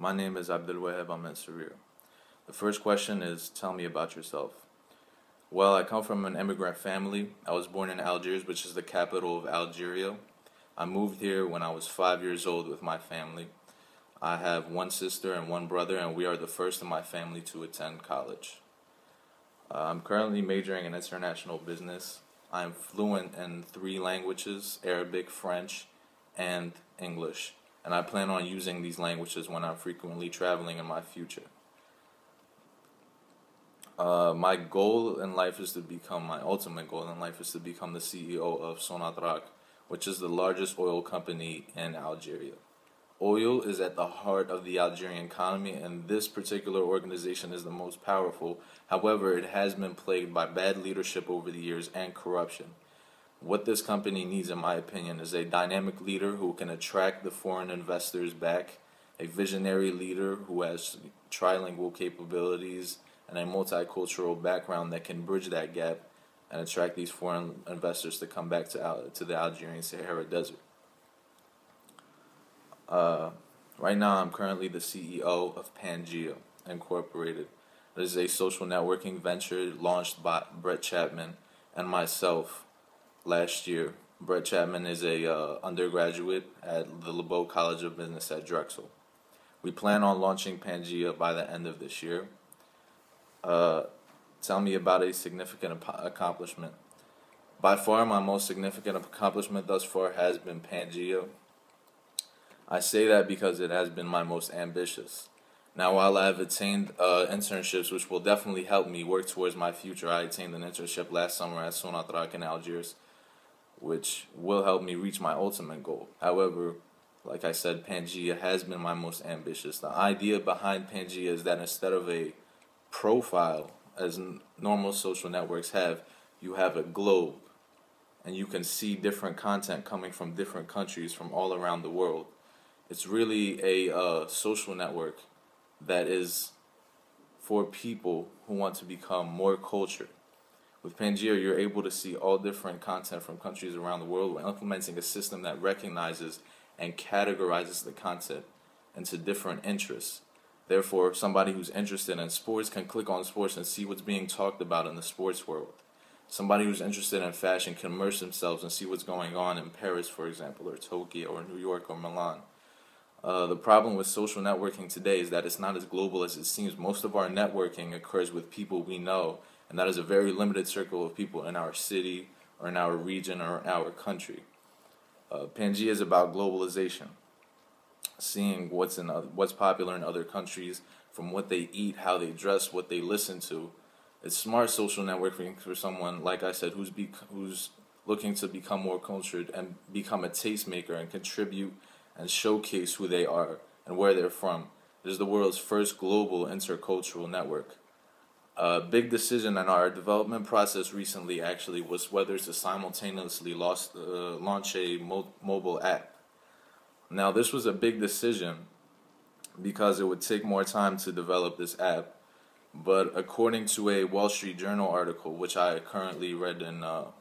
My name is Abdelwaheb Ahmed-Serir. The first question is, tell me about yourself. Well, I come from an immigrant family. I was born in Algiers, which is the capital of Algeria. I moved here when I was 5 years old with my family. I have one sister and one brother, and we are the first in my family to attend college. I'm currently majoring in international business. I'm fluent in 3 languages: Arabic, French, and English. And I plan on using these languages when I'm frequently traveling in my future. My goal in life is to become, my ultimate goal in life is to become the CEO of Sonatrach, which is the largest oil company in Algeria. Oil is at the heart of the Algerian economy, and this particular organization is the most powerful. However, it has been plagued by bad leadership over the years and corruption. What this company needs, in my opinion, is a dynamic leader who can attract the foreign investors back, a visionary leader who has trilingual capabilities and a multicultural background that can bridge that gap and attract these foreign investors to come back to the Algerian Sahara Desert. Right now, I'm currently the CEO of Pangea Incorporated. It is a social networking venture launched by Brett Chapman and myself last year. Brett Chapman is a undergraduate at the LeBeau College of Business at Drexel. We plan on launching Pangea by the end of this year. Tell me about a significant accomplishment. By far, my most significant accomplishment thus far has been Pangea. I say that because it has been my most ambitious. Now, while I have attained internships, which will definitely help me work towards my future, I attained an internship last summer at Sonatrach in Algiers, which will help me reach my ultimate goal. However, like I said, Pangea has been my most ambitious. The idea behind Pangea is that instead of a profile, as normal social networks have, you have a globe, and you can see different content coming from different countries from all around the world. It's really a social network that is for people who want to become more cultured. With Pangea, you're able to see all different content from countries around the world. We're implementing a system that recognizes and categorizes the content into different interests. Therefore, somebody who's interested in sports can click on sports and see what's being talked about in the sports world. Somebody who's interested in fashion can immerse themselves and see what's going on in Paris, for example, or Tokyo, or New York, or Milan. The problem with social networking today is that it's not as global as it seems. Most of our networking occurs with people we know, and that is a very limited circle of people in our city, or in our region, or in our country. Pangea is about globalization, seeing what's popular in other countries, from what they eat, how they dress, what they listen to. It's smart social networking for someone, like I said, who's looking to become more cultured and become a tastemaker and contribute and showcase who they are and where they're from. It is the world's first global intercultural network. A big decision in our development process recently actually was whether to simultaneously launch a mobile app. Now, this was a big decision because it would take more time to develop this app, but according to a Wall Street Journal article, which I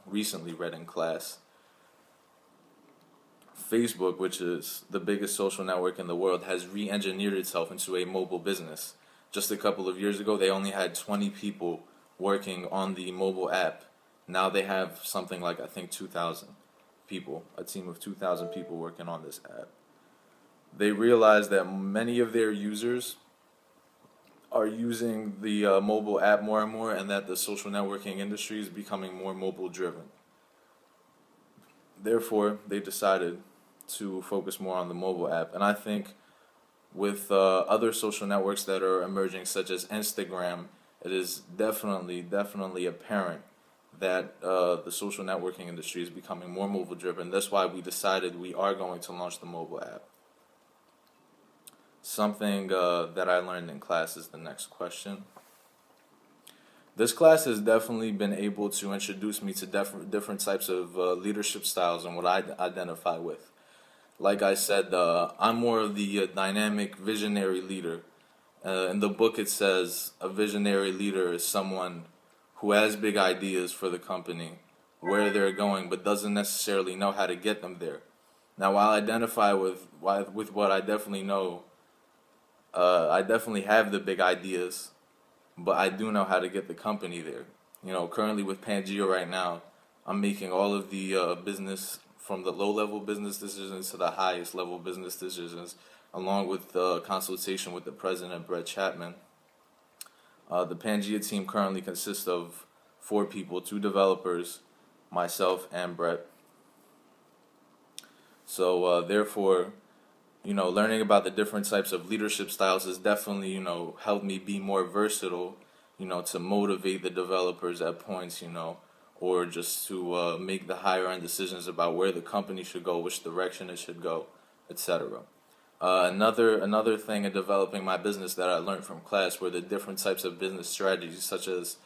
recently read in class, Facebook, which is the biggest social network in the world, has re-engineered itself into a mobile business. Just a couple of years ago, they only had 20 people working on the mobile app. Now they have something like, I think, 2,000 people, a team of 2,000 people working on this app. They realize that many of their users are using the mobile app more and more, and that the social networking industry is becoming more mobile driven. Therefore, they decided to focus more on the mobile app. And I think with other social networks that are emerging, such as Instagram, it is definitely apparent that the social networking industry is becoming more mobile driven. That's why we decided we are going to launch the mobile app. Something that I learned in class is the next question. This class has definitely been able to introduce me to different types of leadership styles and what I identify with. Like I said, I'm more of the dynamic, visionary leader. In the book it says a visionary leader is someone who has big ideas for the company, where they're going, but doesn't necessarily know how to get them there. Now, while I identify with what I definitely know I definitely have the big ideas, but I do know how to get the company there. Currently with Pangea right now, I'm making all of the business, from the low-level business decisions to the highest level business decisions, along with the consultation with the president, Brett Chapman. The Pangea team currently consists of 4 people, 2 developers, myself, and Brett. So therefore, learning about the different types of leadership styles has definitely, helped me be more versatile, to motivate the developers at points, or just to make the higher end decisions about where the company should go, which direction it should go, etc. Another thing in developing my business that I learned from class were the different types of business strategies, such as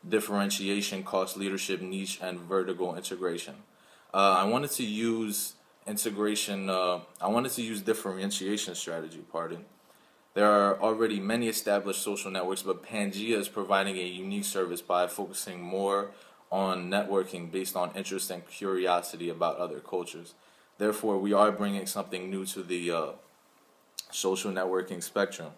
differentiation, cost leadership, niche, and vertical integration. I wanted to use differentiation strategy, pardon. There are already many established social networks, but Pangea is providing a unique service by focusing more on networking based on interest and curiosity about other cultures. Therefore, we are bringing something new to the social networking spectrum.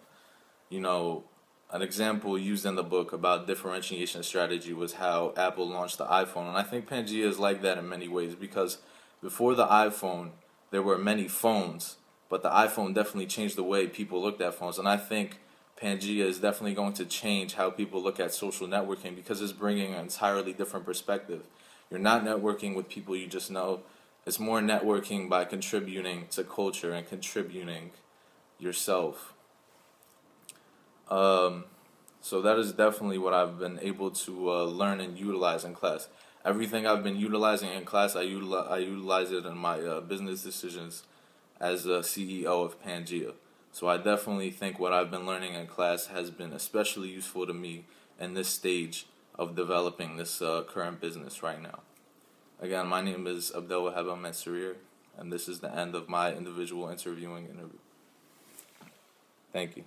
An example used in the book about differentiation strategy was how Apple launched the iPhone, and I think Pangea is like that in many ways, because before the iPhone, there were many phones, but the iPhone definitely changed the way people looked at phones, and I think Pangea is definitely going to change how people look at social networking, because it's bringing an entirely different perspective. You're not networking with people you just know. It's more networking by contributing to culture and contributing yourself. So that is definitely what I've been able to learn and utilize in class. Everything I've been utilizing in class, I utilize it in my business decisions as a CEO of Pangea. So I definitely think what I've been learning in class has been especially useful to me in this stage of developing this current business right now. Again, my name is Abdelwaheb Ahmed-Serir, and this is the end of my individual interview. Thank you.